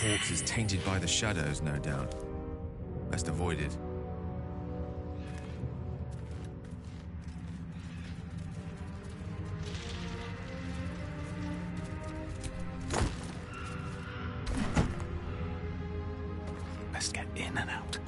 corpse is tainted by the shadows, no doubt. Best avoid it. Best get in and out.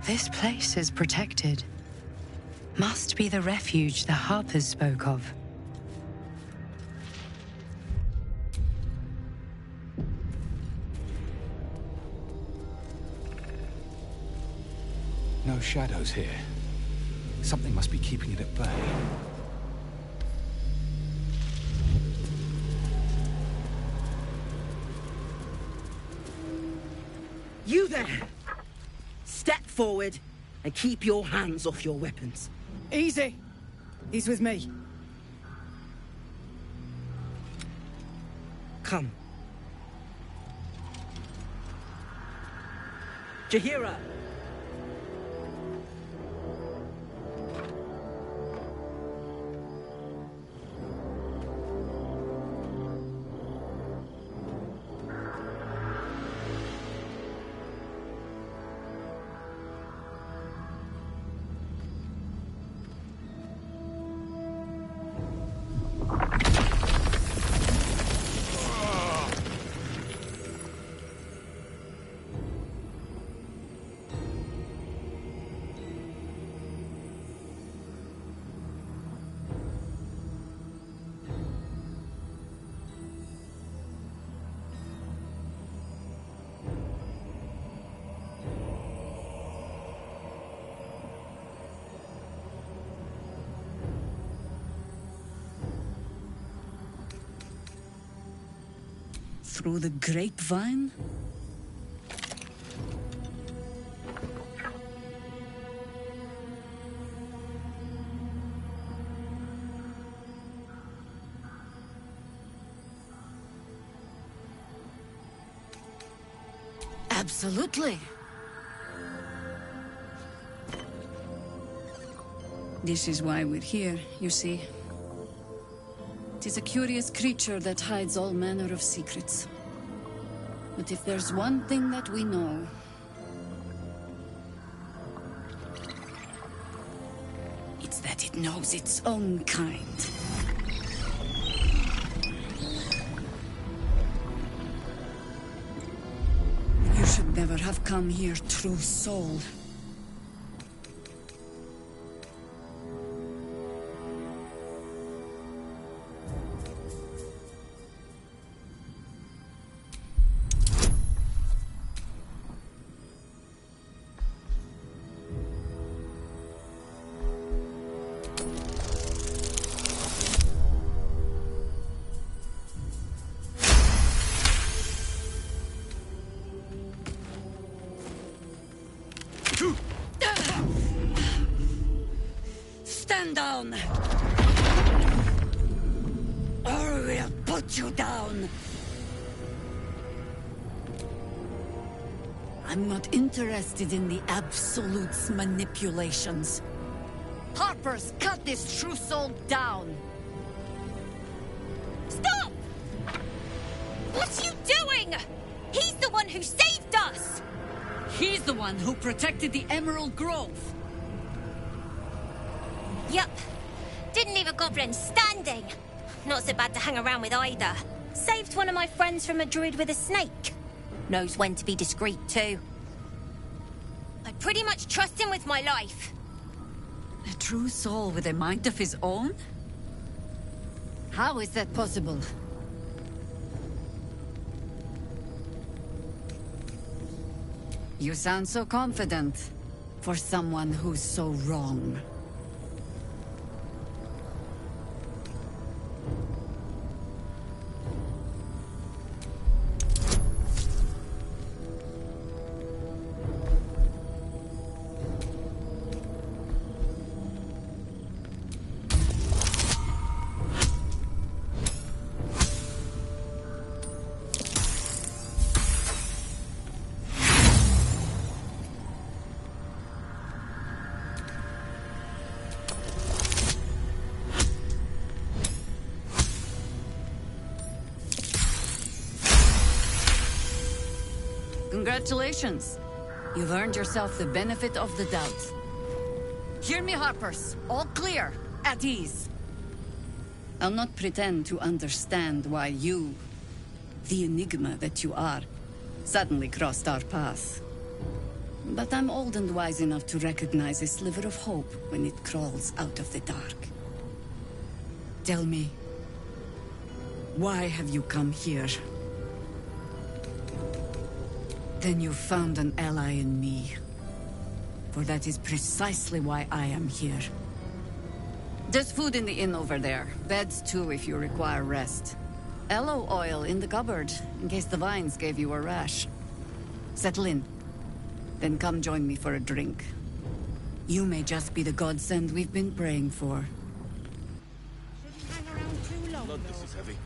This place is protected. Must be the refuge the Harpers spoke of. No shadows here. Something must be keeping it at bay. You there! Step forward and keep your hands off your weapons. Easy. He's with me. Come. Jahira! Through the grapevine? Absolutely. This is why we're here, you see. It is a curious creature that hides all manner of secrets. But if there's one thing that we know... it's that it knows its own kind. You should never have come here, true soul. Stand down! Or we'll put you down! I'm not interested in the Absolute's manipulations. Harpers, cut this true soul down! Stop! What are you doing? He's the one who saved us! He's the one who protected the Emerald Grove. Yup. Didn't leave a goblin standing. Not so bad to hang around with either. Saved one of my friends from a druid with a snake. Knows when to be discreet, too. I pretty much trust him with my life. A true soul with a mind of his own? How is that possible? You sound so confident for someone who's so wrong. Congratulations. You've earned yourself the benefit of the doubt. Hear me, Harpers. All clear. At ease. I'll not pretend to understand why you, the enigma that you are, suddenly crossed our path. But I'm old and wise enough to recognize a sliver of hope when it crawls out of the dark. Tell me, why have you come here? Then you found an ally in me. For that is precisely why I am here. There's food in the inn over there. Beds too if you require rest. Aloe oil in the cupboard, in case the vines gave you a rash. Settle in. Then come join me for a drink. You may just be the godsend we've been praying for. This is heavy.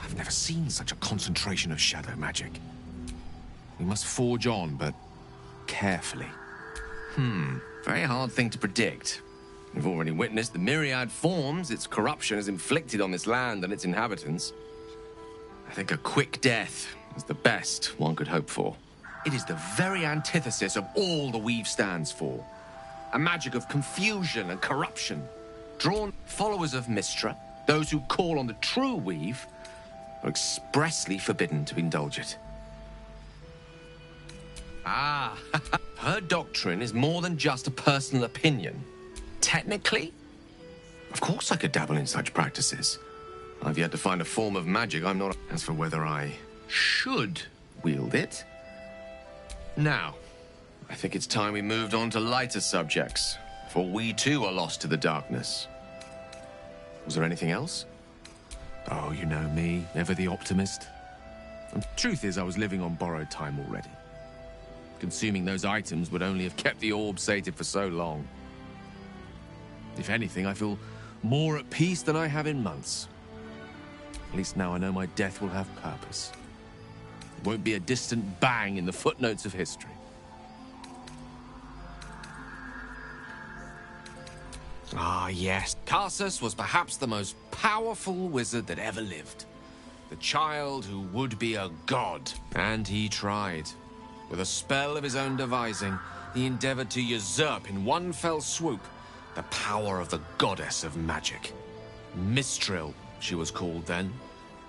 I've never seen such a concentration of shadow magic. We must forge on, but carefully. Very hard thing to predict. We've already witnessed the myriad forms its corruption has inflicted on this land and its inhabitants. I think a quick death is the best one could hope for. It is the very antithesis of all the Weave stands for. A magic of confusion and corruption. Drawn followers of Mystra, those who call on the true Weave, are expressly forbidden to indulge it. Ah, her doctrine is more than just a personal opinion. Technically, of course I could dabble in such practices. I've yet to find a form of magic I'm not... As for whether I should wield it... Now, I think it's time we moved on to lighter subjects, for we too are lost to the darkness. Was there anything else? Oh, you know me, never the optimist. And truth is, I was living on borrowed time already. Consuming those items would only have kept the orb sated for so long. If anything, I feel more at peace than I have in months. At least now I know my death will have purpose. It won't be a distant bang in the footnotes of history. Ah, yes. Karsus was perhaps the most powerful wizard that ever lived. The child who would be a god. And he tried. With a spell of his own devising, he endeavored to usurp in one fell swoop the power of the goddess of magic. Mistril, she was called then.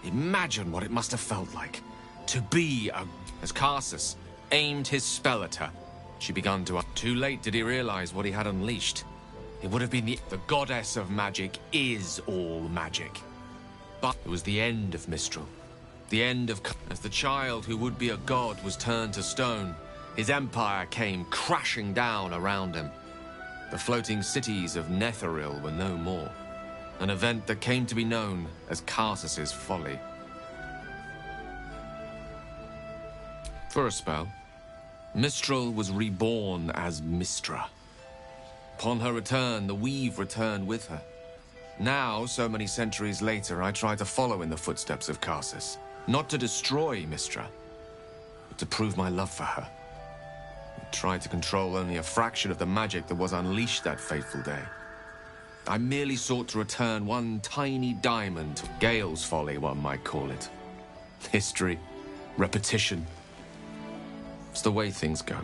Imagine what it must have felt like to be a... As Karsus aimed his spell at her, she began to... Too late did he realize what he had unleashed. It would have been the goddess of magic is all magic. But it was the end of Mistral. The end of... As the child who would be a god was turned to stone, his empire came crashing down around him. The floating cities of Netheril were no more. An event that came to be known as Karsus's folly. For a spell, Mistral was reborn as Mystra. Upon her return, the Weave returned with her. Now, so many centuries later, I try to follow in the footsteps of Karsus. Not to destroy Mystra, but to prove my love for her. I tried to control only a fraction of the magic that was unleashed that fateful day. I merely sought to return one tiny diamond. Gale's folly, one might call it. History, repetition. It's the way things go.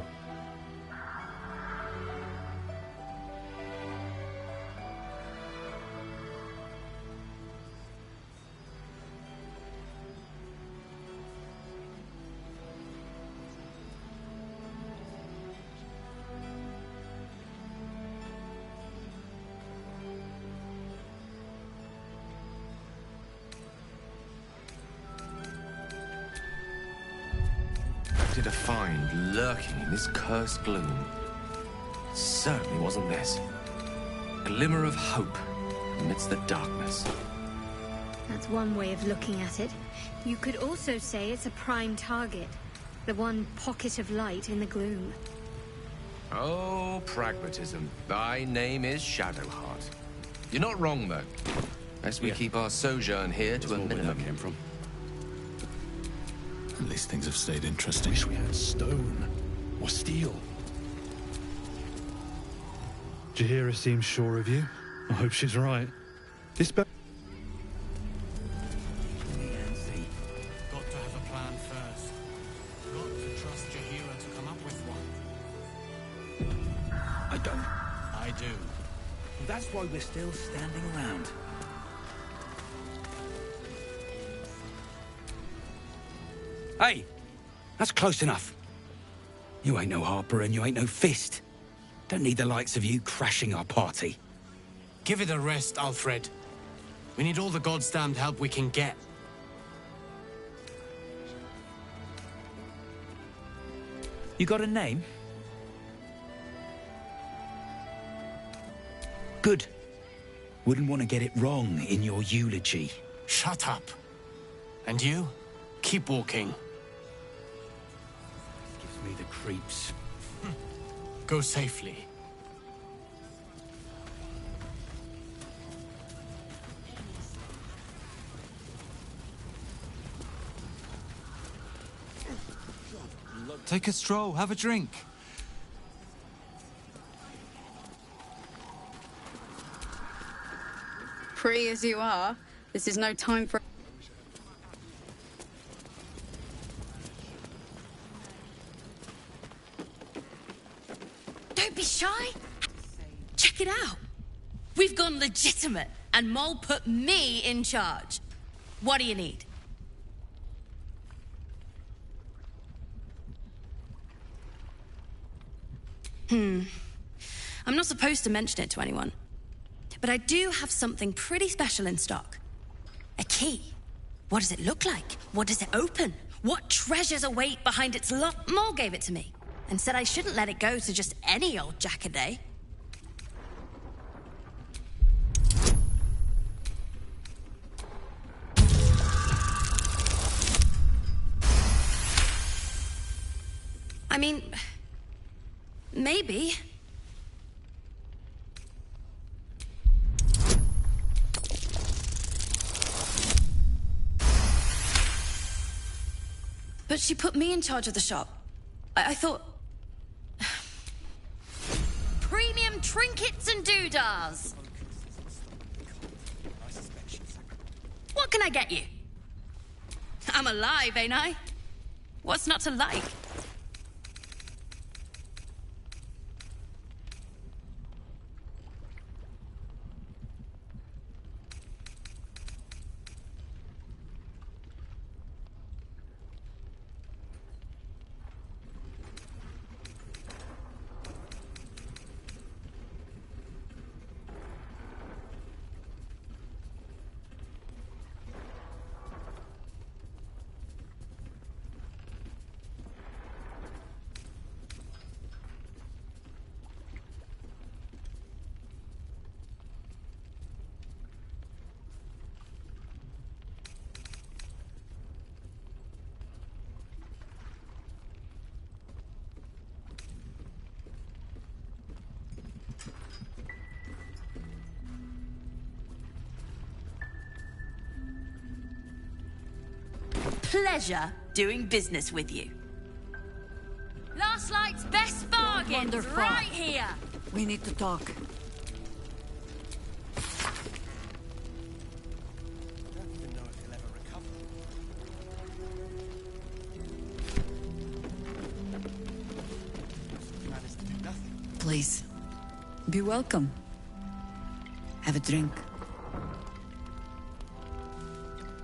expected to find lurking in this cursed gloom, it certainly wasn't this. A glimmer of hope amidst the darkness. That's one way of looking at it. You could also say it's a prime target. The one pocket of light in the gloom. Oh, pragmatism. Thy name is Shadowheart. You're not wrong, though. Best we keep our sojourn here to a minimum. Came from. At least things have stayed interesting. Wish we had stone or steel. Jaheira seems sure of you. I hope she's right. This Got to have a plan first. Got to trust Jaheira to come up with one. I don't. I do. That's why we're still standing around. Hey! That's close enough. You ain't no Harper and you ain't no Fist. Don't need the likes of you crashing our party. Give it a rest, Alfred. We need all the goddamned help we can get. You got a name? Good. Wouldn't want to get it wrong in your eulogy. Shut up. And you? Keep walking. Gives me the creeps. Go safely. Take a stroll, have a drink. Free as you are, this is no time for... Don't be shy. Check it out. We've gone legitimate, and Mole put me in charge. What do you need? I'm not supposed to mention it to anyone, but I do have something pretty special in stock. A key. What does it look like? What does it open? What treasures await behind its lock? Mole gave it to me and said I shouldn't let it go to just any old jackaday. I mean, maybe. But she put me in charge of the shop. I thought... Premium trinkets and doodahs! What can I get you? I'm alive, ain't I? What's not to like? Pleasure doing business with you. Last night's best bargain right here. We need to talk. Please, be welcome. Have a drink.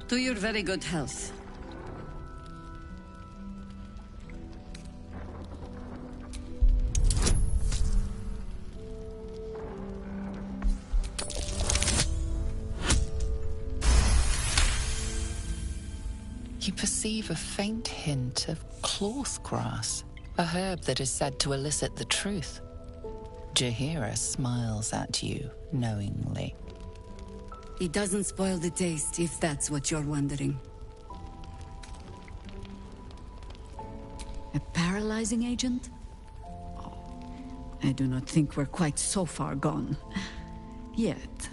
To your very good health. perceive a faint hint of cloth grass, a herb that is said to elicit the truth. Jahira smiles at you knowingly. It doesn't spoil the taste, if that's what you're wondering. A paralyzing agent? Oh, I do not think we're quite so far gone. Yet.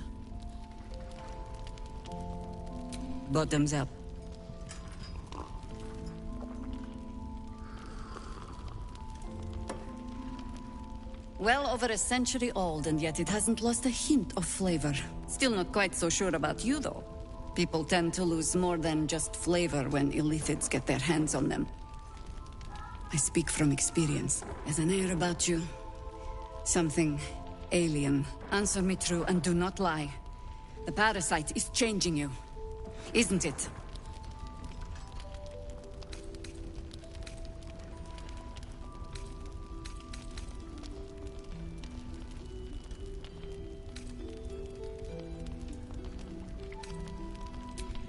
Bottoms up. Well over a century old, and yet it hasn't lost a hint of flavor. Still not quite so sure about you, though. People tend to lose more than just flavor when illithids get their hands on them. I speak from experience. There's an air about you. Something alien. Answer me true and do not lie. The parasite is changing you, isn't it?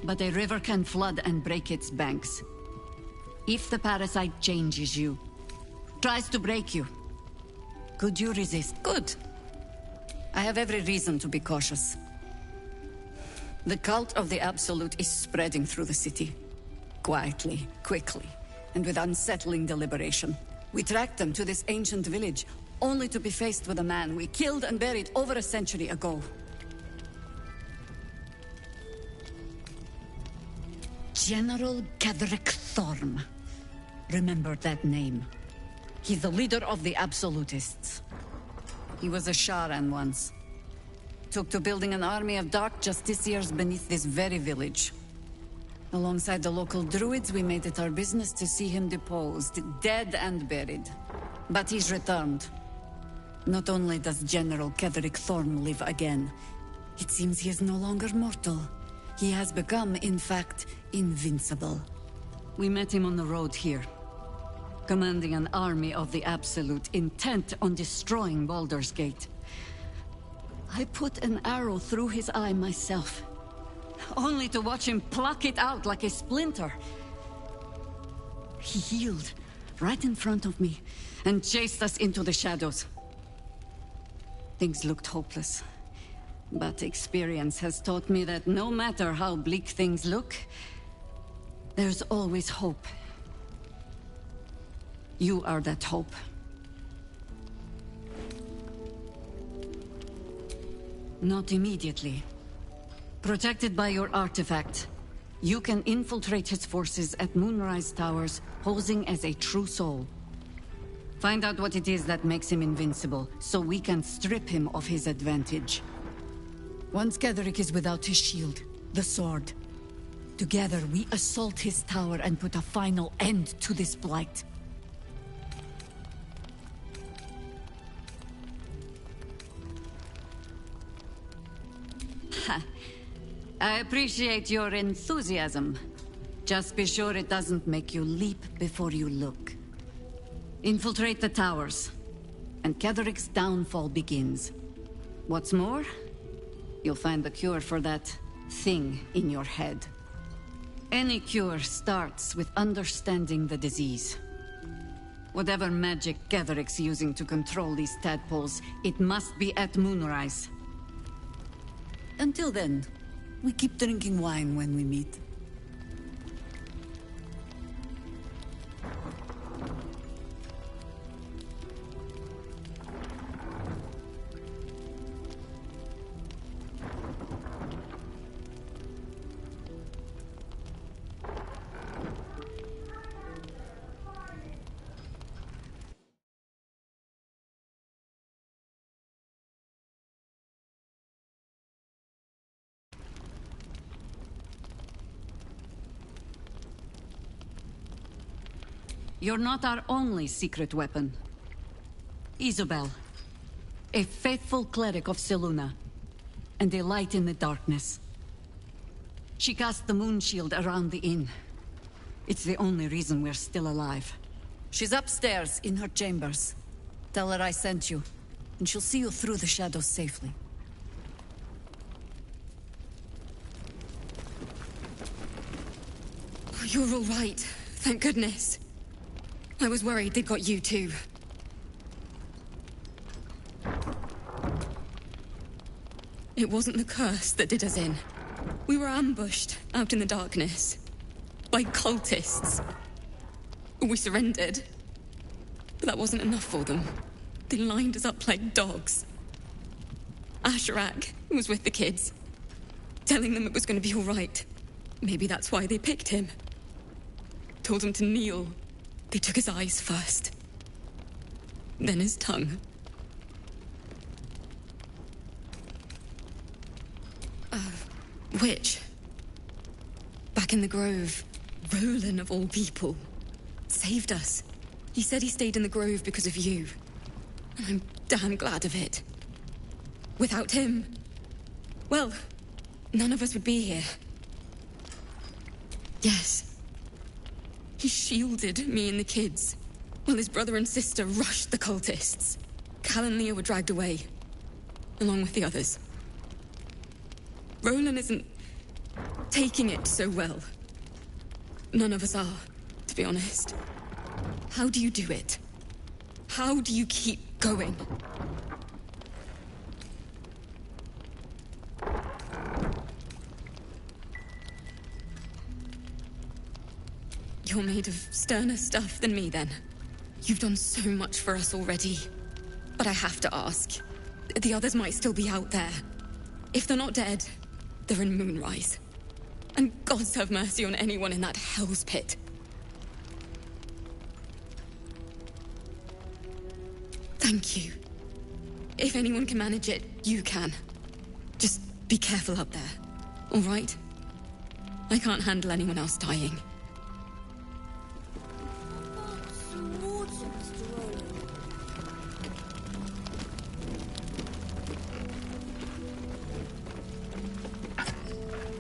But a river can flood and break its banks. If the parasite changes you, tries to break you, could you resist? Good. I have every reason to be cautious. The cult of the Absolute is spreading through the city. Quietly, quickly, and with unsettling deliberation. We tracked them to this ancient village, only to be faced with a man we killed and buried over a century ago. General Ketheric Thorm. Remember that name. He's the leader of the Absolutists. He was a Sharan once. Took to building an army of dark justiciars beneath this very village. Alongside the local druids, we made it our business to see him deposed, dead and buried. But he's returned. Not only does General Ketheric Thorm live again, it seems he is no longer mortal. He has become, in fact, invincible. We met him on the road here, commanding an army of the Absolute, intent on destroying Baldur's Gate. I put an arrow through his eye myself, only to watch him pluck it out like a splinter. He healed right in front of me and chased us into the shadows. Things looked hopeless. But experience has taught me that no matter how bleak things look, there's always hope. You are that hope. Not immediately. Protected by your artifact, you can infiltrate his forces at Moonrise Towers, posing as a true soul. Find out what it is that makes him invincible, so we can strip him of his advantage. Once Ketheric is without his shield, the sword, together we assault his tower and put a final end to this blight. Ha. I appreciate your enthusiasm. Just be sure it doesn't make you leap before you look. Infiltrate the towers, and Ketheric's downfall begins. What's more, you'll find the cure for that thing in your head. Any cure starts with understanding the disease. Whatever magic Ketheric's using to control these tadpoles, it must be at Moonrise. Until then, we keep drinking wine when we meet. You're not our only secret weapon. Isobel, a faithful cleric of Selûne, and a light in the darkness. She cast the moon shield around the inn. It's the only reason we're still alive. She's upstairs in her chambers. Tell her I sent you, and she'll see you through the shadows safely. you're all right. Thank goodness. I was worried they'd got you too. It wasn't the curse that did us in. We were ambushed out in the darkness by cultists. We surrendered, but that wasn't enough for them. They lined us up like dogs. Asherak was with the kids, telling them it was going to be all right. Maybe that's why they picked him. Told him to kneel. They took his eyes first, then his tongue. Witch. Back in the grove, Roland of all people saved us. He said he stayed in the grove because of you. And I'm damn glad of it. Without him, well, none of us would be here. Yes. He shielded me and the kids, while his brother and sister rushed the cultists. Cal and Leah were dragged away, along with the others. Roland isn't taking it so well. None of us are, to be honest. How do you do it? How do you keep going? You're made of sterner stuff than me, then. You've done so much for us already. But I have to ask. The others might still be out there. If they're not dead, they're in Moonrise. And gods have mercy on anyone in that hell's pit. Thank you. If anyone can manage it, you can. Just be careful up there, all right? I can't handle anyone else dying.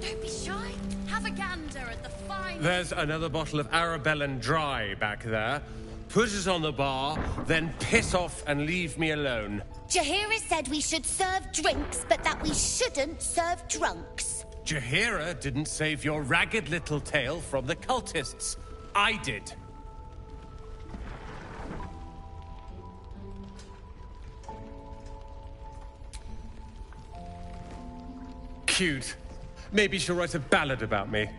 Don't be shy. Have a gander at the fine... There's another bottle of Arabellan Dry back there. Put it on the bar, then piss off and leave me alone. Jaheira said we should serve drinks, but that we shouldn't serve drunks. Jaheira didn't save your ragged little tail from the cultists. I did. Cute. Maybe she'll write a ballad about me.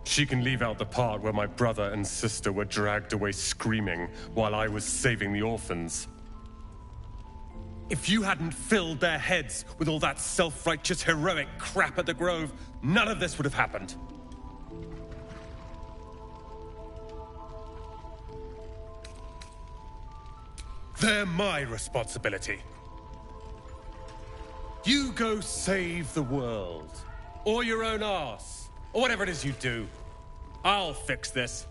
She can leave out the part where my brother and sister were dragged away screaming while I was saving the orphans. If you hadn't filled their heads with all that self-righteous heroic crap at the Grove, none of this would have happened. They're my responsibility. You go save the world, or your own arse, or whatever it is you do. I'll fix this.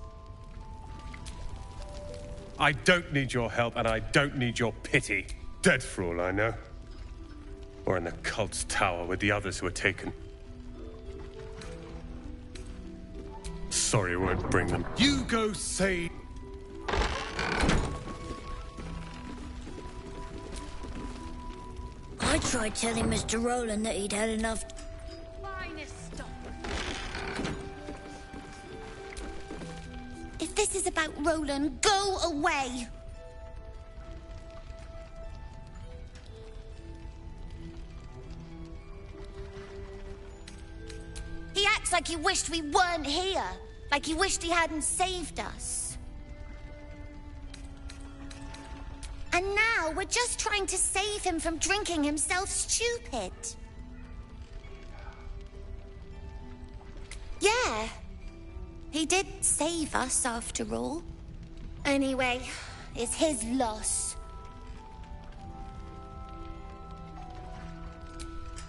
I don't need your help, and I don't need your pity. Dead for all I know. Or in the cult's tower with the others who were taken. Sorry, I won't bring them. You go save... I tried telling Mr. Roland that he'd had enough... If this is about Roland, go away! He acts like he wished we weren't here. Like he wished he hadn't saved us. And now we're just trying to save him from drinking himself stupid. Yeah. He did save us, after all. Anyway, it's his loss.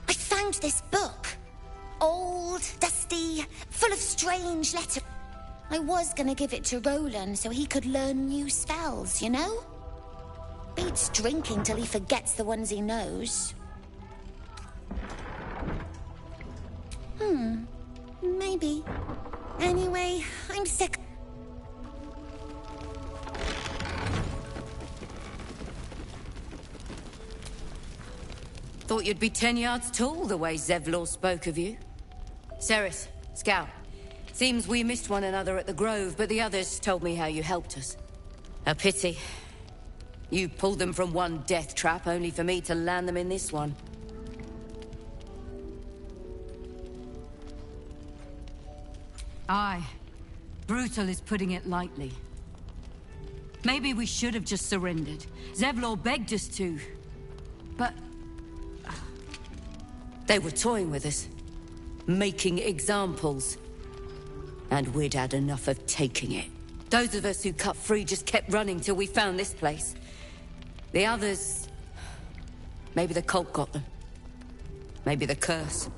I found this book. Old, dusty, full of strange letters. I was gonna give it to Roland so he could learn new spells, you know? Beats drinking till he forgets the ones he knows. Maybe. Anyway, I'm sick. Thought you'd be 10 yards tall the way Zevlor spoke of you. Ceres, Scout, seems we missed one another at the Grove, but the others told me how you helped us. A pity. You pulled them from one death trap, only for me to land them in this one. Aye. Brutal is putting it lightly. Maybe we should have just surrendered. Zevlor begged us to. But... they were toying with us. Making examples. And we'd had enough of taking it. Those of us who cut free just kept running till we found this place. The others... maybe the cult got them. Maybe the curse.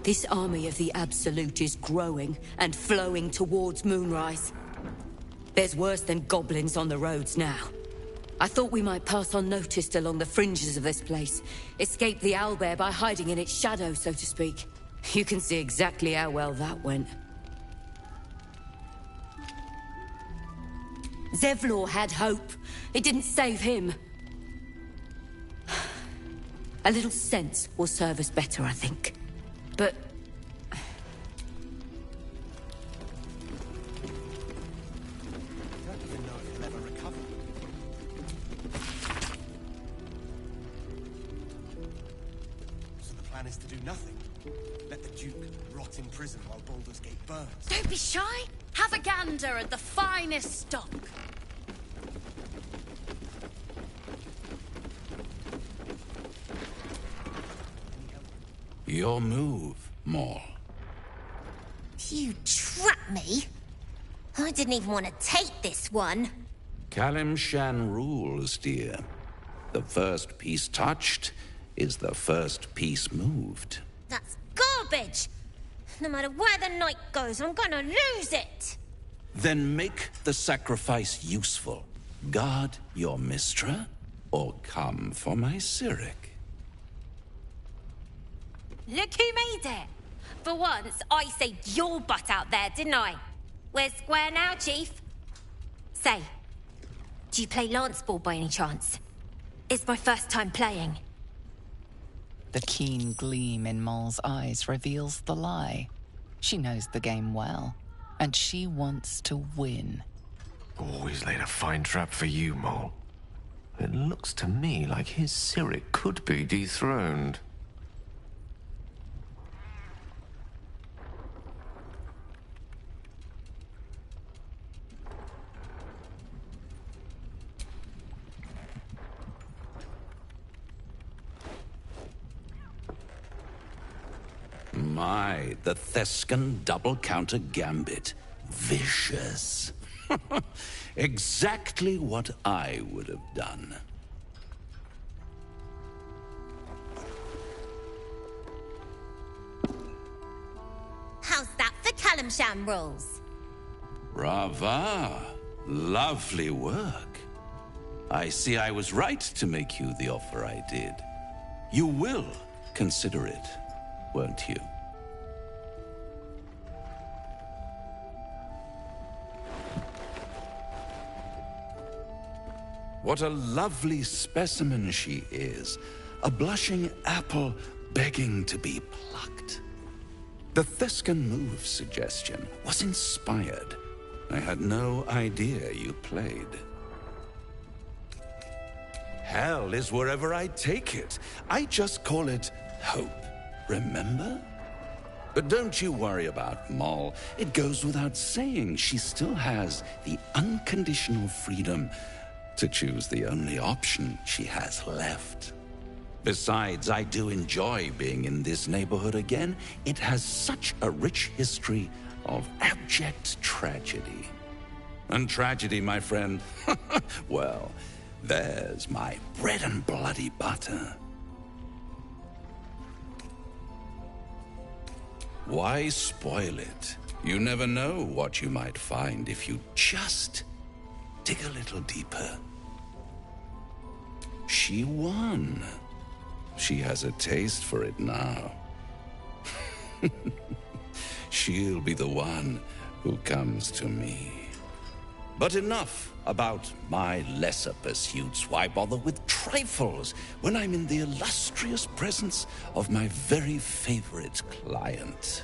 This army of the Absolute is growing and flowing towards Moonrise. There's worse than goblins on the roads now. I thought we might pass unnoticed along the fringes of this place. Escape the owlbear by hiding in its shadow, so to speak. You can see exactly how well that went. Zevlor had hope. It didn't save him. A little sense will serve us better, I think. But... is to do nothing. Let the Duke rot in prison while Baldur's Gate burns. Don't be shy. Have a gander at the finest stock. Your move, Maul. You trapped me? I didn't even want to take this one. Kalimshan rules, dear. The first piece touched is the first piece moved. That's garbage! No matter where the night goes, I'm gonna lose it! Then make the sacrifice useful. Guard your Mistra, or come for my Cyric. Look who made it! For once, I saved your butt out there, didn't I? We're square now, Chief. Say, do you play lance ball by any chance? It's my first time playing. The keen gleam in Moll's eyes reveals the lie. She knows the game well, and she wants to win. Always laid a fine trap for you, Moll. It looks to me like his Cyric could be dethroned. My, the Thescan double-counter gambit. Vicious. Exactly what I would have done. How's that for Kalimshan rules? Brava. Lovely work. I see I was right to make you the offer I did. You will consider it, won't you? What a lovely specimen she is. A blushing apple begging to be plucked. The Thescan move suggestion was inspired. I had no idea you played. Hell is wherever I take it. I just call it hope, remember? But don't you worry about Moll. It goes without saying she still has the unconditional freedom to choose the only option she has left. Besides, I do enjoy being in this neighborhood again. It has such a rich history of abject tragedy. And tragedy, my friend, well, there's my bread and bloody butter. Why spoil it? You never know what you might find if you just dig a little deeper. She won. She has a taste for it now. She'll be the one who comes to me. But enough about my lesser pursuits. Why bother with trifles when I'm in the illustrious presence of my very favorite client?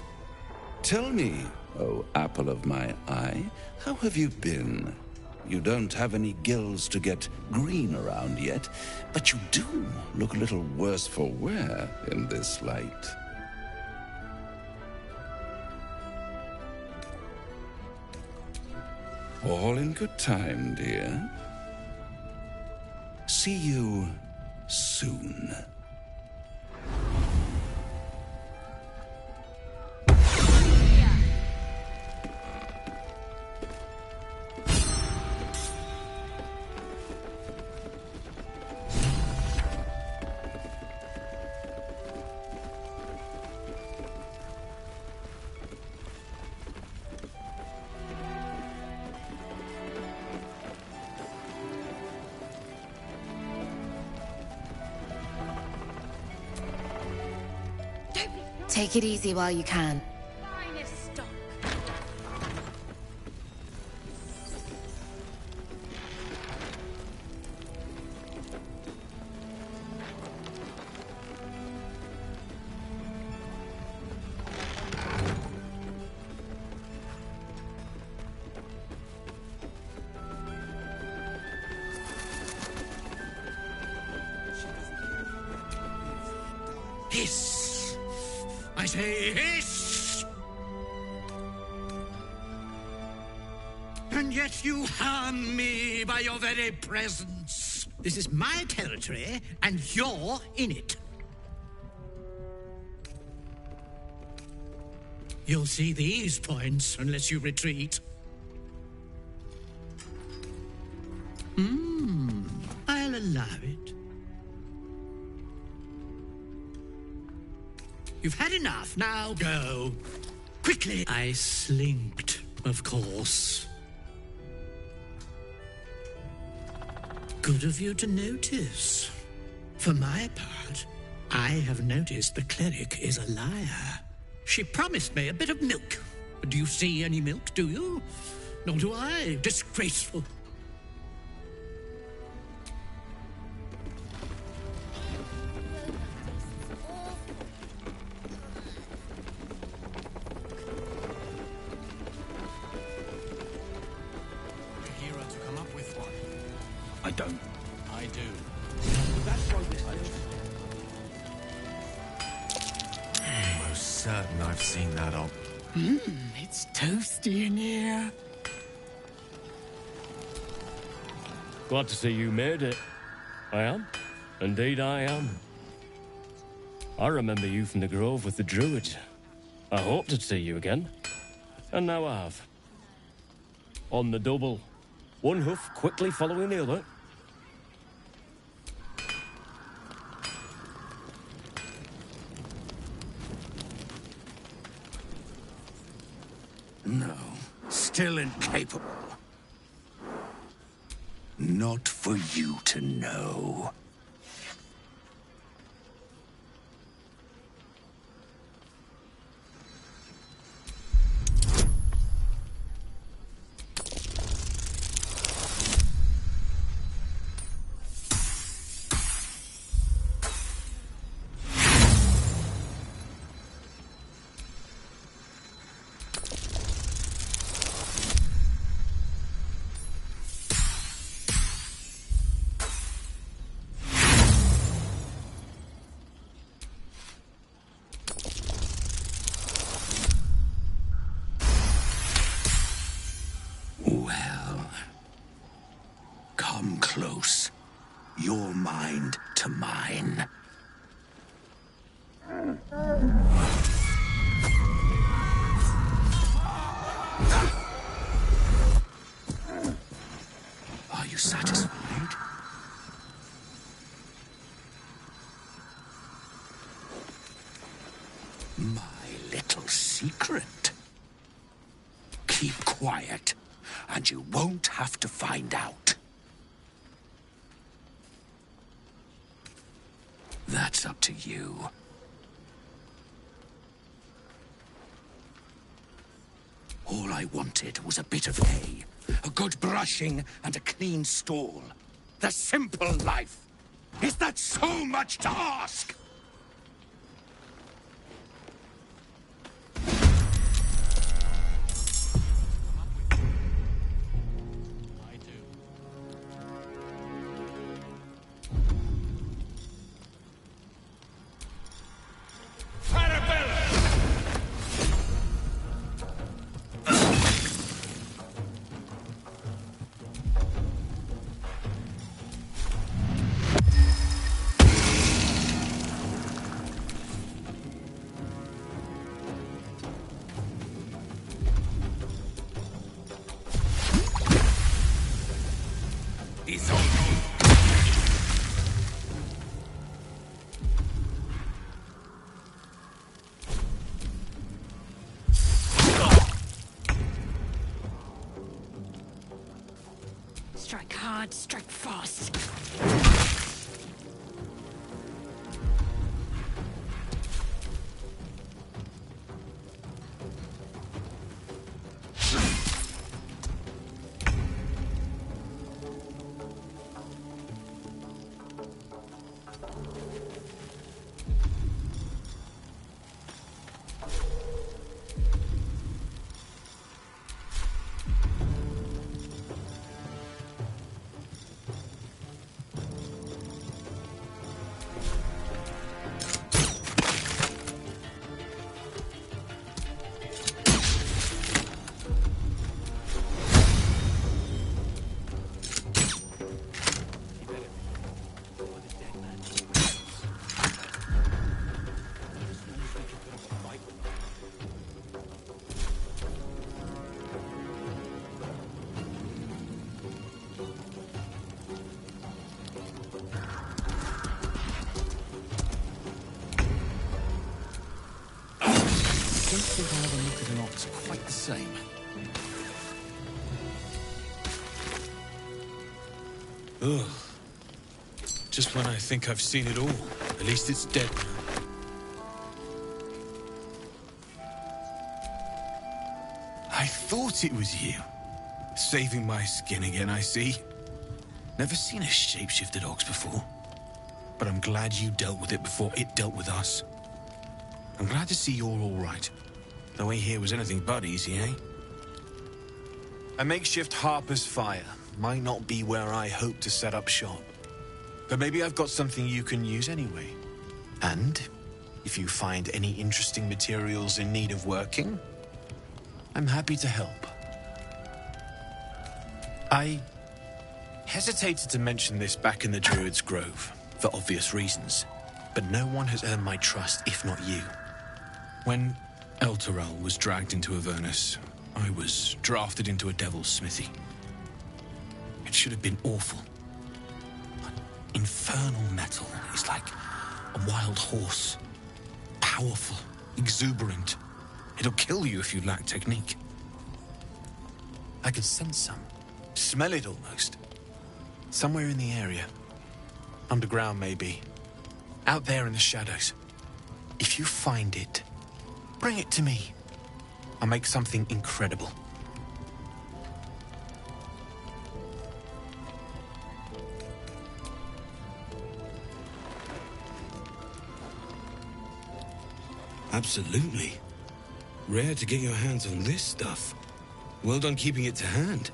Tell me, oh apple of my eye, how have you been? You don't have any gills to get green around yet, but you do look a little worse for wear in this light. All in good time, dear. See you soon. Take it easy while you can. Hiss! I say hiss! And yet you harm me by your very presence. This is my territory, and you're in it. You'll see these points unless you retreat. I'll allow it. You've had enough, now go. Quickly. I slinked, of course. Good of you to notice. For my part, I have noticed the cleric is a liar. She promised me a bit of milk. Do you see any milk, do you? Nor do I. Disgraceful. I don't. I do. Most certain I've seen that op. It's toasty in here. Glad to see you made it. I am. Indeed I am. I remember you from the Grove with the Druid. I hoped to see you again. And now I have. On the double. One hoof quickly following the other. No, still incapable. Not for you to know. Well, come close. Your mind to mine. Are you satisfied? My little secret. Keep quiet, and you won't have to find out. That's up to you. All I wanted was a bit of hay, a good brushing, and a clean stall. The simple life. Is that so much to ask? Strike hard, strike fast. I don't think I'll ever look at an ox quite the same. Ugh. Just when I think I've seen it all. At least it's dead now. I thought it was you. Saving my skin again, I see. Never seen a shapeshifted ox before. But I'm glad you dealt with it before it dealt with us. I'm glad to see you're all right. The way here was anything but easy, eh? A makeshift Harper's Fire might not be where I hope to set up shop. But maybe I've got something you can use anyway. And if you find any interesting materials in need of working, I'm happy to help. I hesitated to mention this back in the Druid's Grove, for obvious reasons. But no one has earned my trust, if not you. When Elturel was dragged into Avernus, I was drafted into a devil's smithy. It should have been awful. But infernal metal is like a wild horse. Powerful, exuberant. It'll kill you if you lack technique. I can sense some. Smell it almost. Somewhere in the area. Underground, maybe. Out there in the shadows. If you find it, bring it to me. I'll make something incredible. Absolutely. Rare to get your hands on this stuff. Well done keeping it to hand.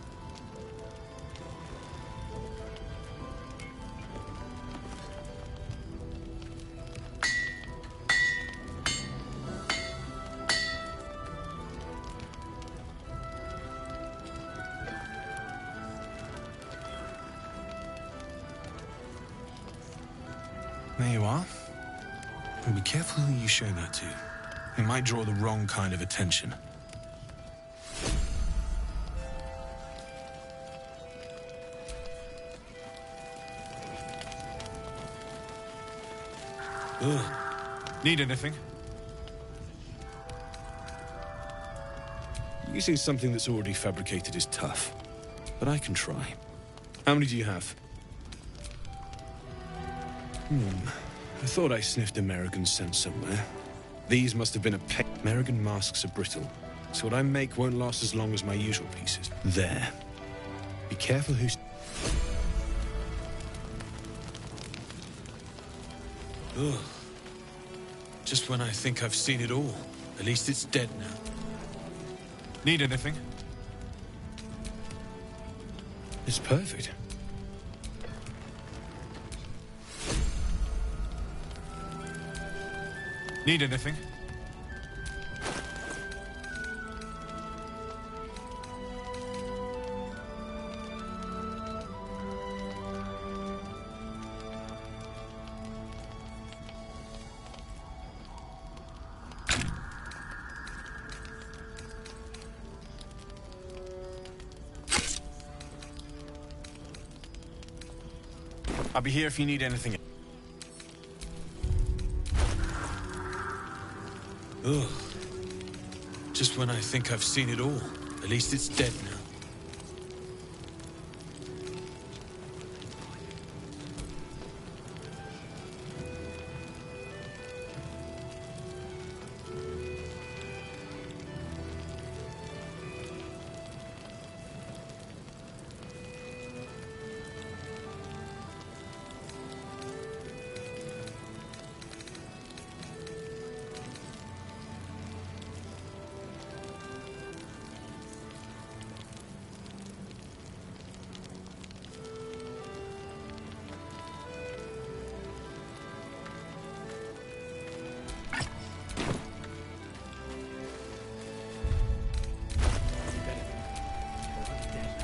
There you are. And be careful who you show that to. It might draw the wrong kind of attention. Ugh. Need anything? Using something that's already fabricated is tough, but I can try. How many do you have? I thought I sniffed American scent somewhere. These must have been a American masks are brittle, So what I make won't last as long as my usual pieces. There. Be careful who's... Ugh. Just when I think I've seen it all. At least it's dead now. Need anything? It's perfect. Need anything? I'll be here if you need anything. Ugh. Just when I think I've seen it all. At least it's dead now.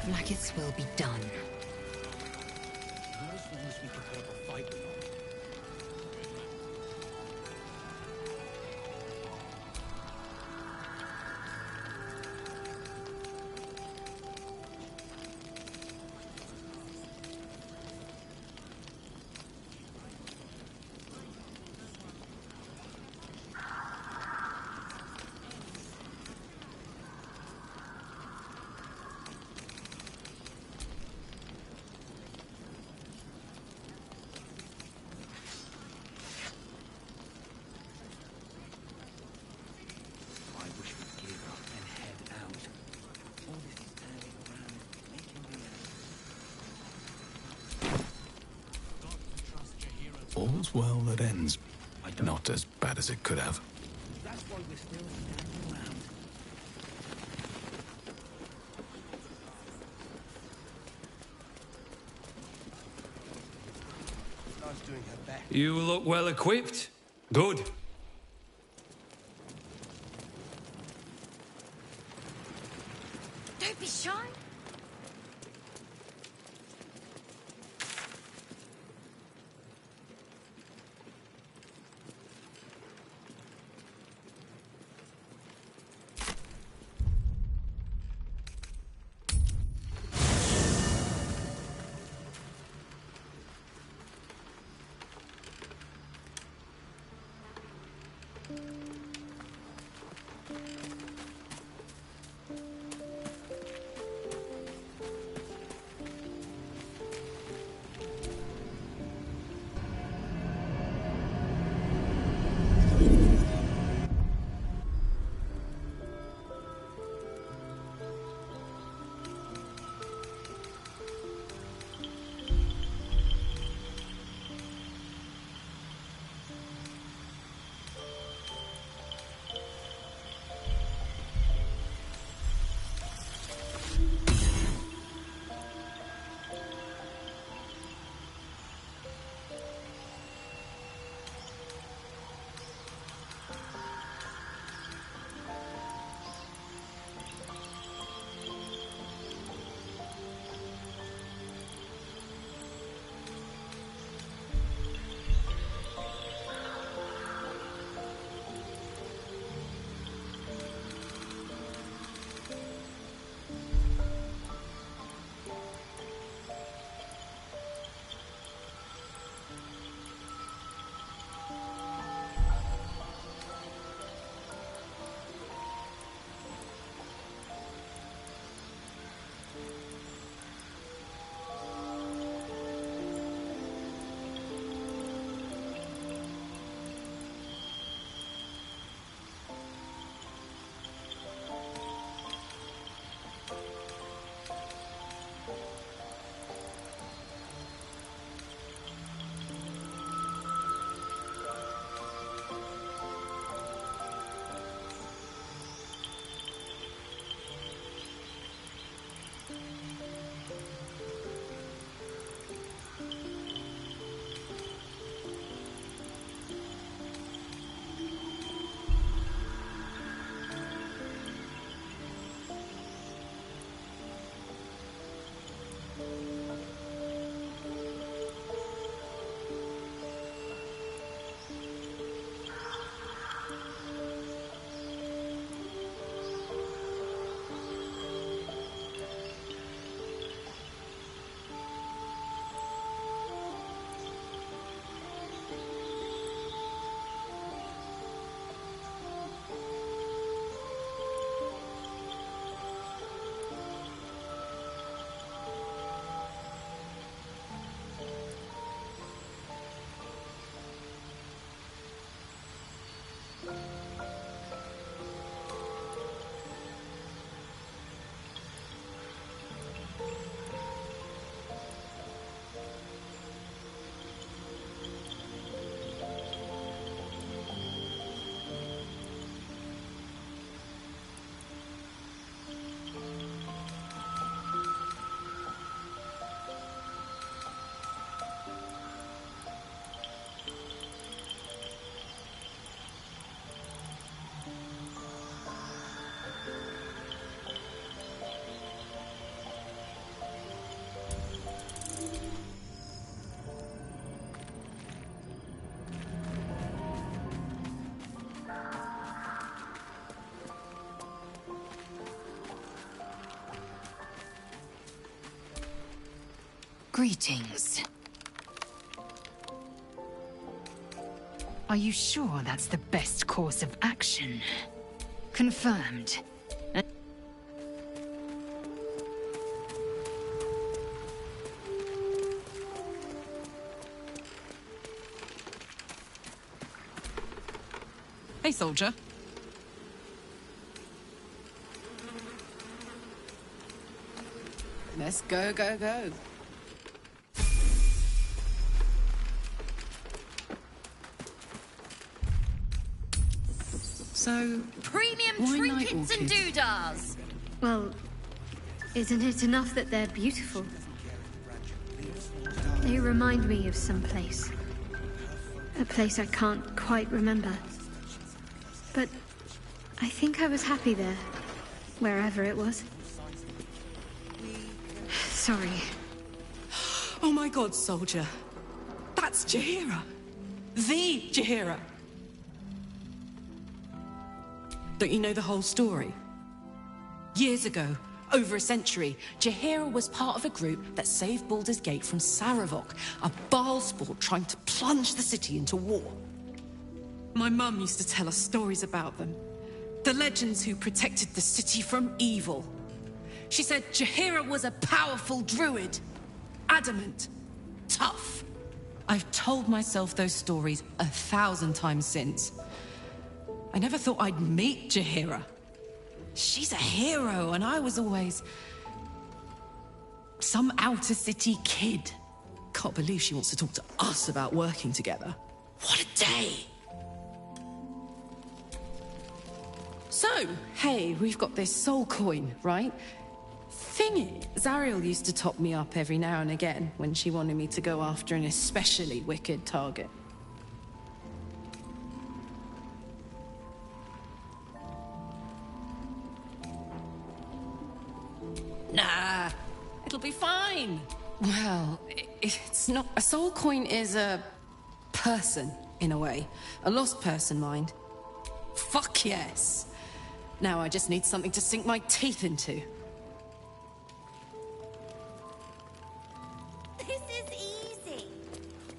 Blackett's will be done. All's well that ends. Not as bad as it could have. That's why we're still standing around. Star's doing her best. You look well equipped. Good. Don't be shy. Greetings. Are you sure that's the best course of action? Confirmed. Hey, soldier. Let's go, go, go. So, Premium why night trinkets and orchids? doodahs. Well, isn't it enough that they're beautiful? They remind me of some place. A place I can't quite remember. But I think I was happy there, wherever it was. Sorry. Oh my god, soldier. That's Jaheira. The Jaheira. Don't you know the whole story? Years ago, over a century, Jaheira was part of a group that saved Baldur's Gate from Saravok, a Baalsport trying to plunge the city into war. My mum used to tell us stories about them. The legends who protected the city from evil. She said Jaheira was a powerful druid. Adamant. Tough. I've told myself those stories 1,000 times since. I never thought I'd meet Jaheira. She's a hero, and I was always some outer city kid. Can't believe she wants to talk to us about working together. What a day! So, hey, we've got this soul coin, right? Thing is, Ariel used to top me up every now and again when she wanted me to go after an especially wicked target. Nah, it'll be fine. Well, it's not... A soul coin is a person, in a way. A lost person, mind. Fuck yes. Now I just need something to sink my teeth into. This is easy.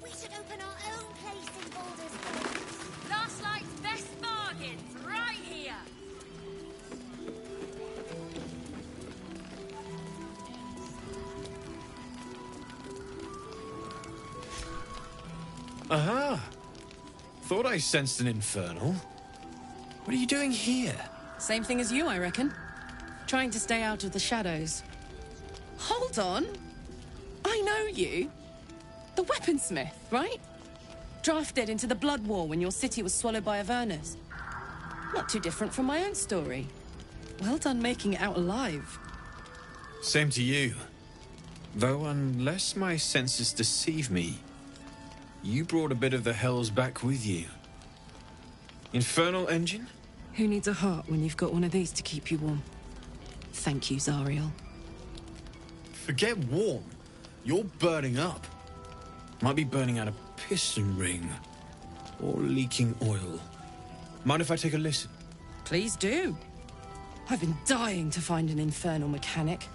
We should open our own place in Baldur's Gate. Last Light's best bargains, right here. Aha! Thought I sensed an infernal. What are you doing here? Same thing as you, I reckon. Trying to stay out of the shadows. Hold on. I know you. The weaponsmith, right? Drafted into the Blood War when your city was swallowed by Avernus. Not too different from my own story. Well done making it out alive. Same to you. Though unless my senses deceive me, you brought a bit of the hells back with you. Infernal engine? Who needs a heart when you've got one of these to keep you warm? Thank you, Zariel. Forget warm. You're burning up. Might be burning out a piston ring. Or leaking oil. Mind if I take a listen? Please do. I've been dying to find an infernal mechanic.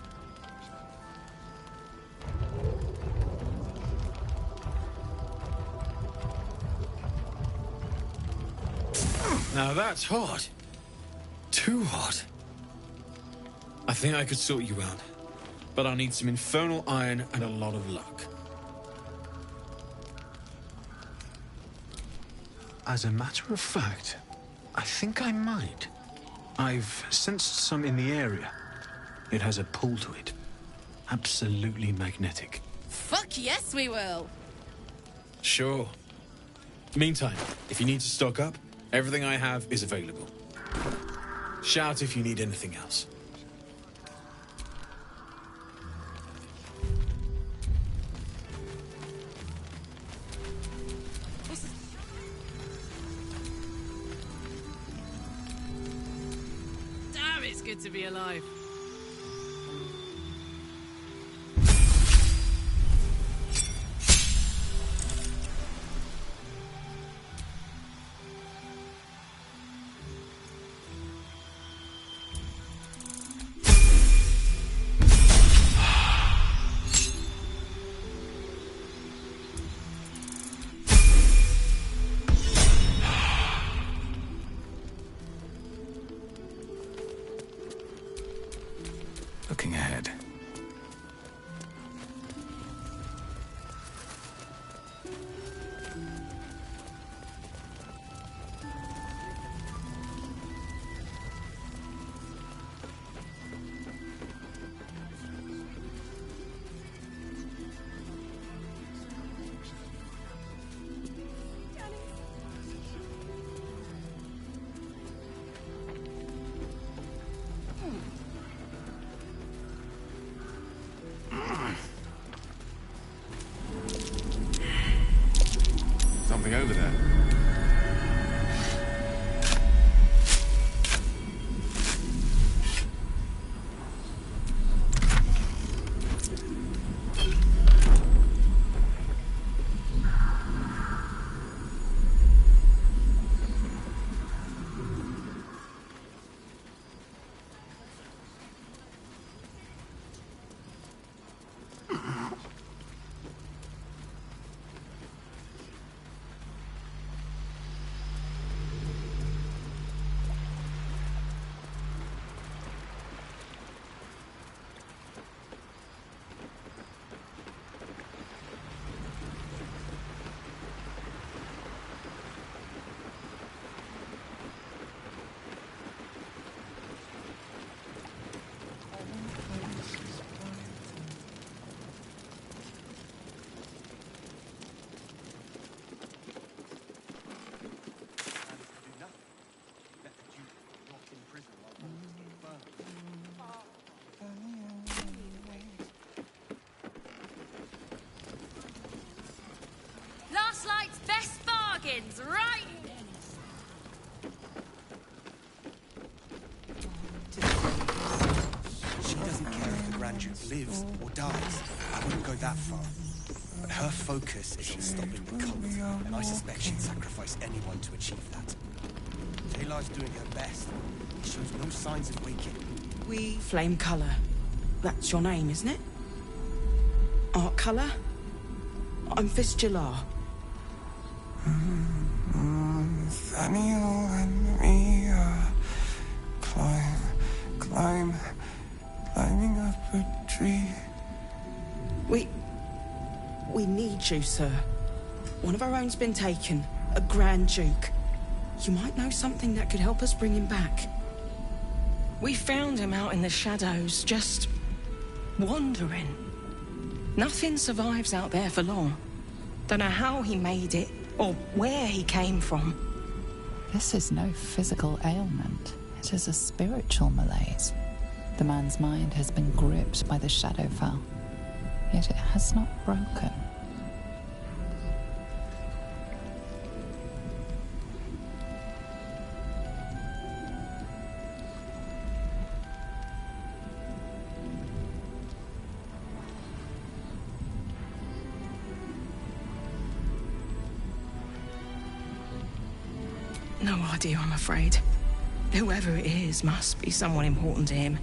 Now that's hot. Too hot. I think I could sort you out. But I'll need some infernal iron and a lot of luck. As a matter of fact, I think I might. I've sensed some in the area. It has a pull to it. Absolutely magnetic. Fuck yes, we will. Sure. Meantime, if you need to stock up, everything I have is available. Shout if you need anything else. Damn, it's good to be alive. ahead. Something over there. Last night's best bargains, right? She doesn't care if the Grand Duke lives or dies. I wouldn't go that far. But her focus is on stopping the cult, and I suspect she'd sacrifice anyone to achieve that. Taylor's doing her best. He shows no signs of waking. Flame Colour. That's your name, isn't it? Art Colour? I'm Fistula. Nathaniel and me climbing up a tree. We need you, sir. One of our own's been taken, a Grand Duke. You might know something that could help us bring him back. We found him out in the shadows, just wandering. Nothing survives out there for long. Don't know how he made it, or where he came from. This is no physical ailment. It is a spiritual malaise. The man's mind has been gripped by the Shadowfell, yet it has not broken. No idea, I'm afraid. Whoever it is must be someone important to him.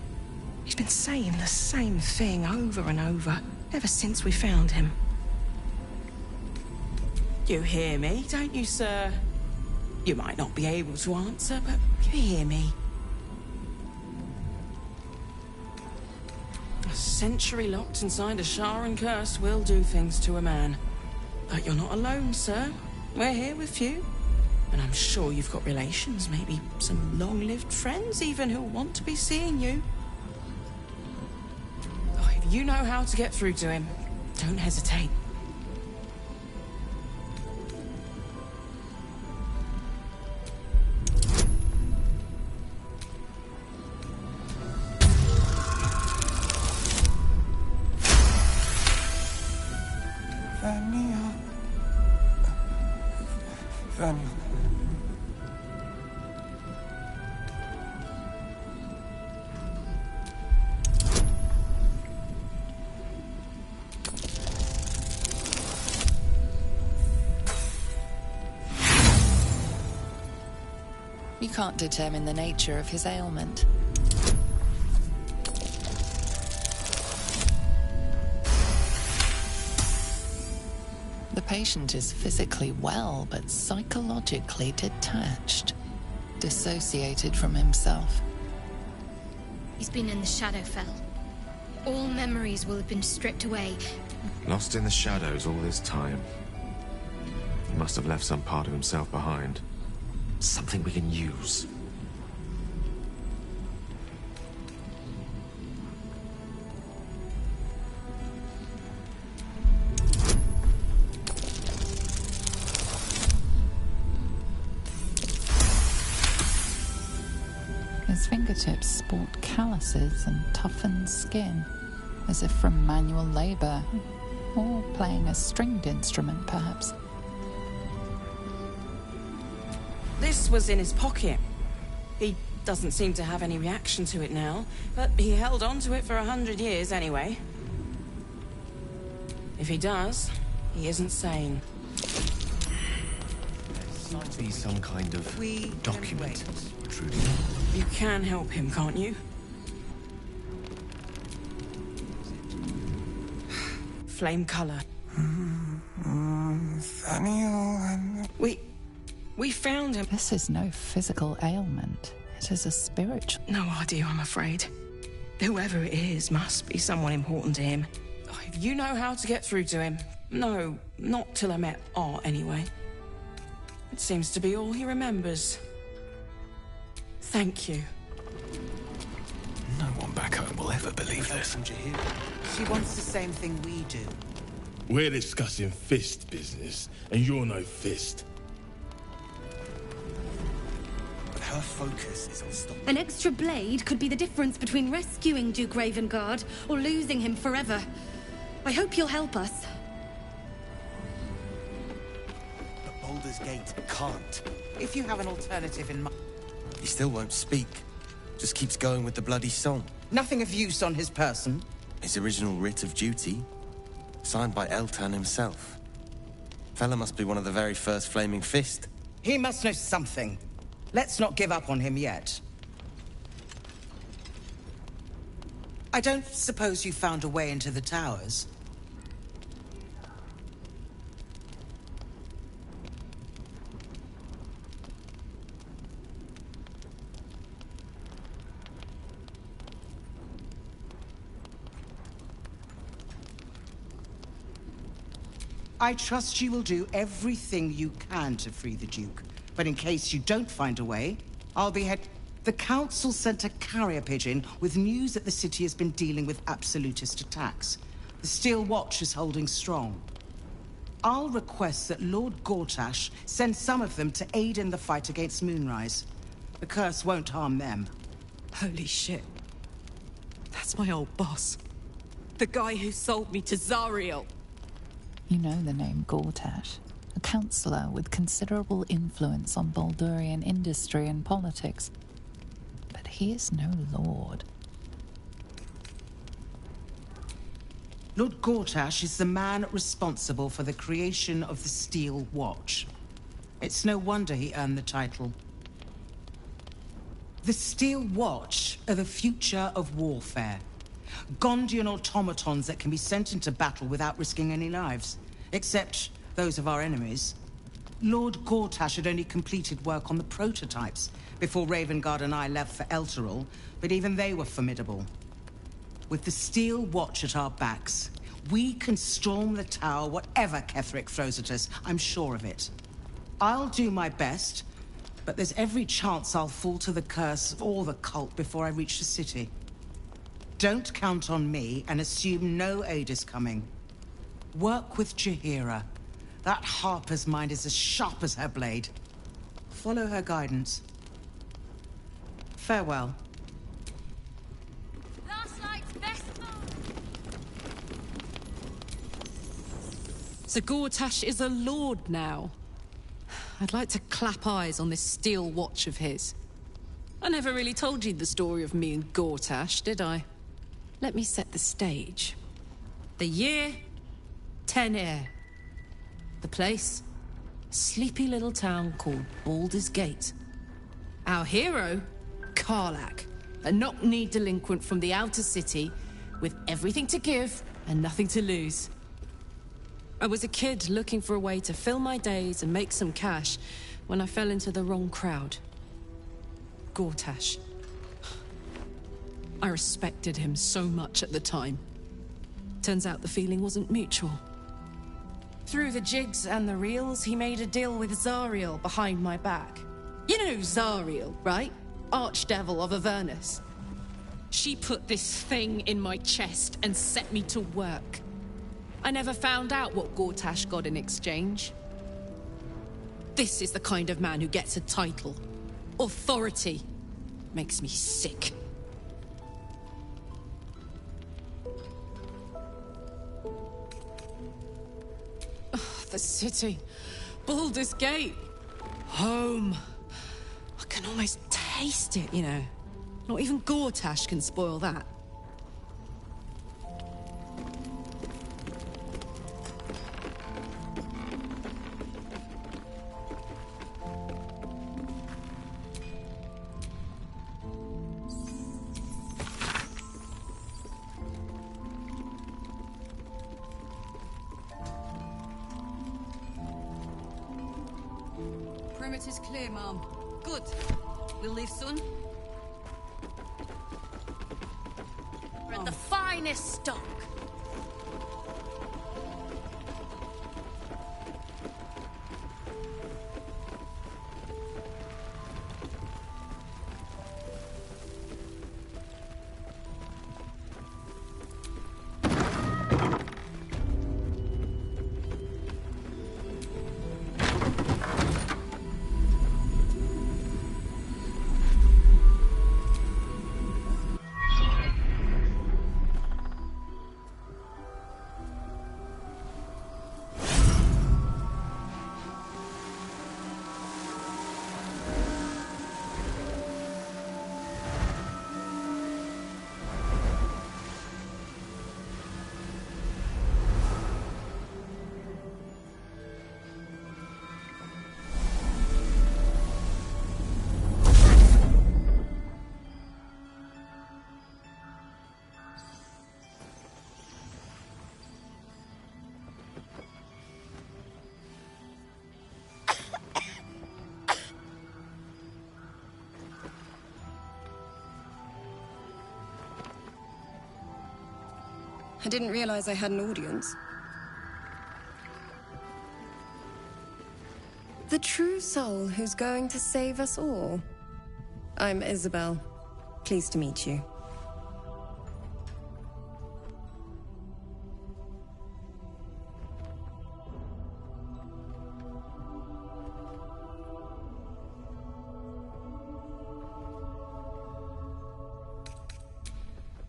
He's been saying the same thing over and over, ever since we found him. You hear me, don't you, sir? You might not be able to answer, but you hear me. A century locked inside a Sharan curse will do things to a man. But you're not alone, sir. We're here with you. And I'm sure you've got relations, maybe some long-lived friends even who'll want to be seeing you. Oh, if you know how to get through to him, don't hesitate. Nathaniel. You can't determine the nature of his ailment. The patient is physically well, but psychologically detached, dissociated from himself. He's been in the Shadowfell. All memories will have been stripped away. Lost in the shadows all this time. He must have left some part of himself behind. Something we can use. His fingertips sport calluses and toughened skin, as if from manual labor, or playing a stringed instrument, perhaps. This was in his pocket. He doesn't seem to have any reaction to it now, but he held on to it for 100 years anyway. If he does, he isn't sane. Seems to be some kind of document, Trudy. You can help him, can't you? Flame color. We found him. This is no physical ailment. It is a spiritual. No idea, I'm afraid. Whoever it is must be someone important to him. If you know how to get through to him. No, not till I met Art, anyway. It seems to be all he remembers. Thank you. No one back home will ever believe this. She wants the same thing we do. We're discussing fist business, and you're no fist. But her focus is on stopping. An extra blade could be the difference between rescuing Duke Ravengard or losing him forever. I hope you'll help us. But Baldur's Gate can't. If you have an alternative in mind... He still won't speak. Just keeps going with the bloody song. Nothing of use on his person? His original writ of duty, signed by Eltan himself. Fella must be one of the very first Flaming Fist. He must know something. Let's not give up on him yet. I don't suppose you found a way into the towers? I trust you will do everything you can to free the Duke. But in case you don't find a way, I'll be head... The Council sent a carrier pigeon with news that the city has been dealing with absolutist attacks. The Steel Watch is holding strong. I'll request that Lord Gortash send some of them to aid in the fight against Moonrise. The curse won't harm them. Holy shit. That's my old boss. The guy who sold me to Zariel. You know the name Gortash, a councillor with considerable influence on Baldurian industry and politics. But he is no lord. Lord Gortash is the man responsible for the creation of the Steel Watch. It's no wonder he earned the title. The Steel Watch are the future of warfare. Gondian automatons that can be sent into battle without risking any lives. Except those of our enemies. Lord Gortash had only completed work on the prototypes before Ravengard and I left for Elturel, but even they were formidable. With the Steel Watch at our backs, we can storm the tower whatever Ketheric throws at us, I'm sure of it. I'll do my best, but there's every chance I'll fall to the curse or the cult before I reach the city. Don't count on me and assume no aid is coming. Work with Jaheira. That Harper's mind is as sharp as her blade. Follow her guidance. Farewell. So Gortash is a lord now. I'd like to clap eyes on this Steel Watch of his. I never really told you the story of me and Gortash, did I? Let me set the stage. The year, 10 Air. The place, a sleepy little town called Baldur's Gate. Our hero, Karlach, a knock-knee delinquent from the outer city with everything to give and nothing to lose. I was a kid looking for a way to fill my days and make some cash when I fell into the wrong crowd. Gortash. I respected him so much at the time. Turns out the feeling wasn't mutual. Through the jigs and the reels, he made a deal with Zariel behind my back. You know Zariel, right? Archdevil of Avernus. She put this thing in my chest and set me to work. I never found out what Gortash got in exchange. This is the kind of man who gets a title. Authority. Makes me sick. The city. Baldur's Gate. Home. I can almost taste it, you know. Not even Gortash can spoil that. Perimeter's clear, Mom. Good. We'll leave soon. We're at the finest stock. I didn't realize I had an audience. The true soul who's going to save us all. I'm Isabel. Pleased to meet you.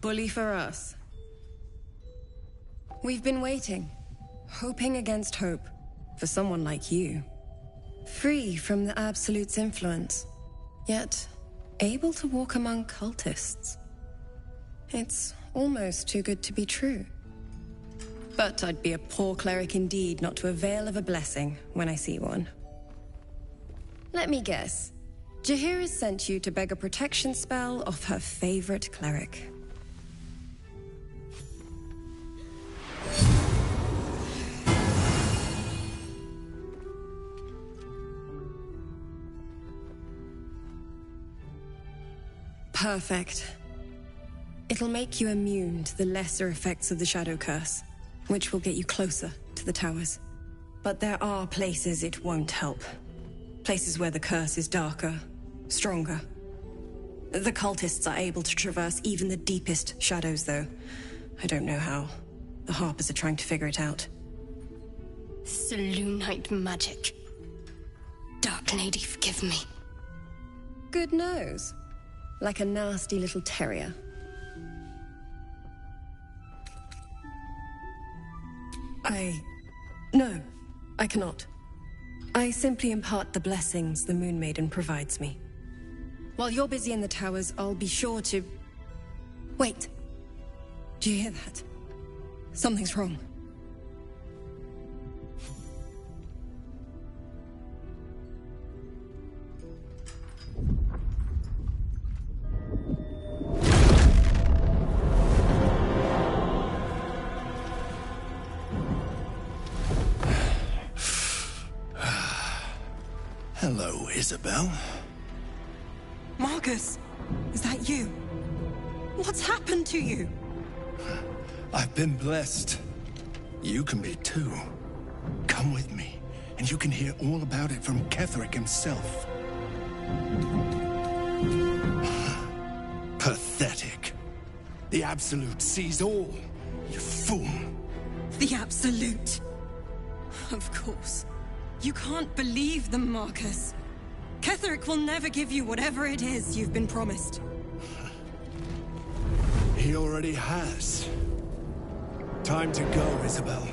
Bully for us. We've been waiting, hoping against hope, for someone like you. Free from the Absolute's influence, yet able to walk among cultists. It's almost too good to be true. But I'd be a poor cleric indeed not to avail of a blessing when I see one. Let me guess. Jaheira sent you to beg a protection spell off her favorite cleric. Perfect. It'll make you immune to the lesser effects of the Shadow Curse, which will get you closer to the towers. But there are places it won't help. Places where the curse is darker, stronger. The cultists are able to traverse even the deepest shadows, though. I don't know how. The Harpers are trying to figure it out. Selûnite magic. Dark Lady, forgive me. Good nose. Like a nasty little terrier. No, I cannot. I simply impart the blessings the Moon Maiden provides me. While you're busy in the towers, I'll be sure to... Wait. Do you hear that? Something's wrong. Hello, Isabel. Marcus, is that you? What's happened to you? I've been blessed. You can be too. Come with me, and you can hear all about it from Ketheric himself. Pathetic. The Absolute sees all, you fool. The Absolute. Of course. You can't believe them, Marcus. Ketheric will never give you whatever it is you've been promised. He already has. Time to go, Isabel.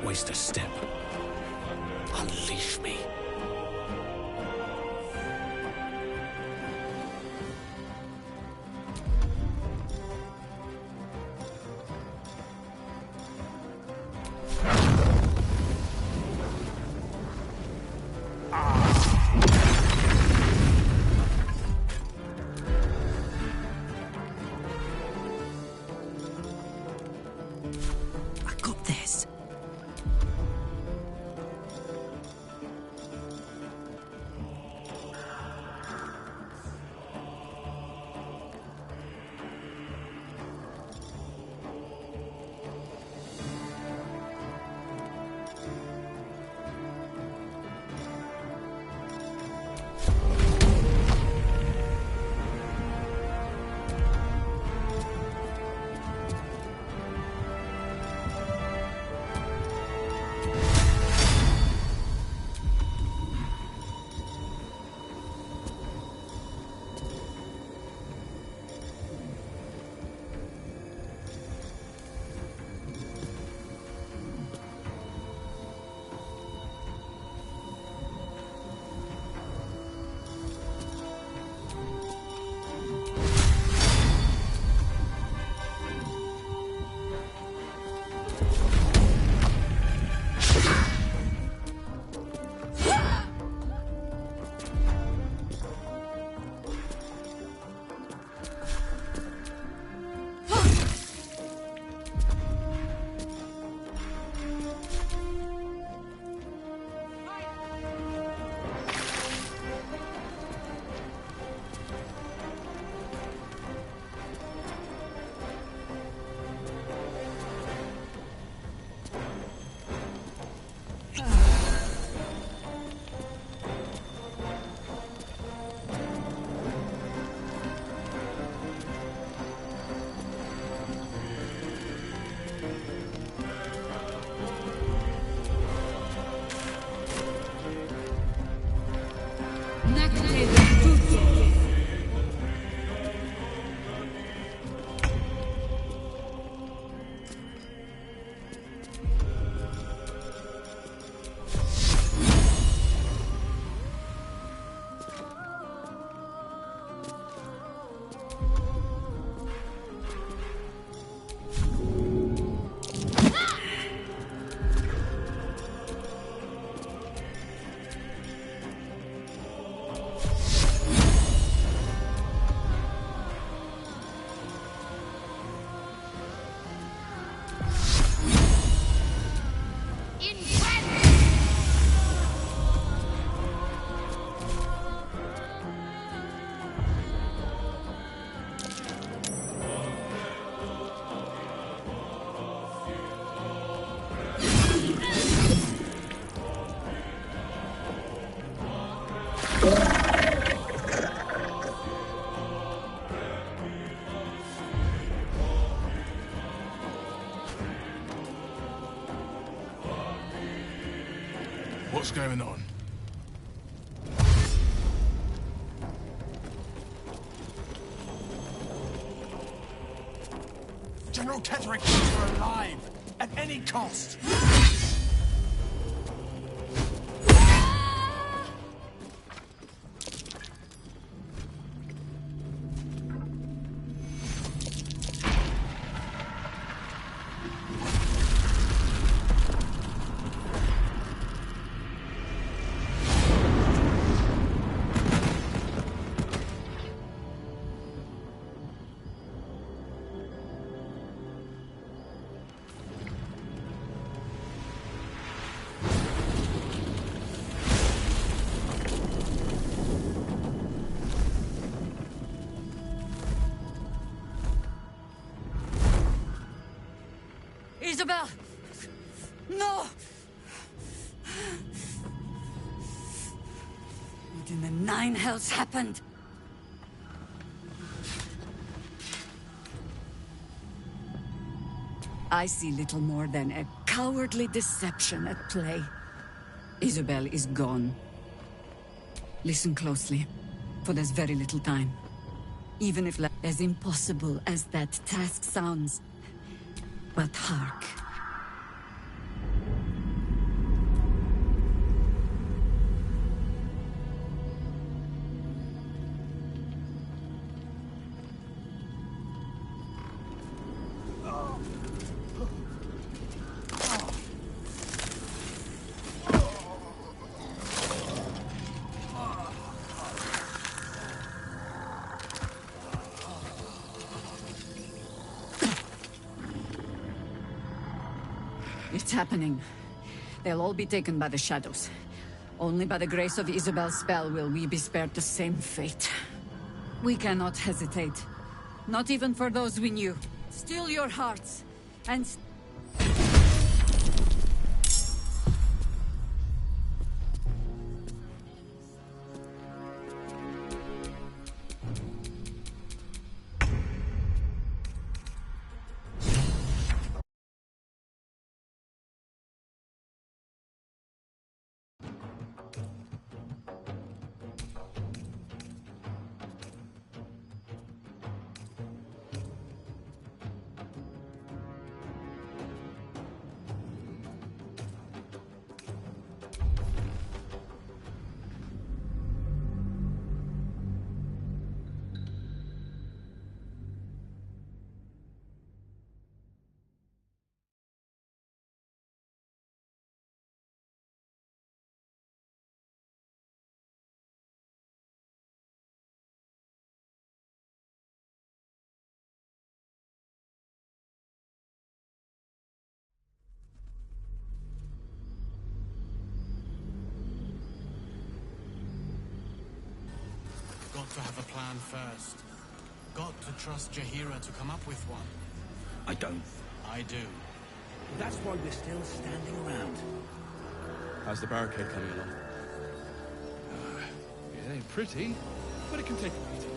Waste a step. Unleash me. What's going on? General Ketherick needs her alive, at any cost! Isabel! No! What in the nine hells happened? I see little more than a cowardly deception at play. Isabel is gone. Listen closely, for there's very little time. Even if as impossible as that task sounds, but hark. It's happening. They'll all be taken by the shadows. Only by the grace of Isabel's spell will we be spared the same fate. We cannot hesitate. Not even for those we knew. Steel your hearts, and... Got to have a plan first. Got to trust Jaheira to come up with one. I don't. I do. That's why we're still standing around. How's the barricade coming along? It ain't pretty, but it can take a beating.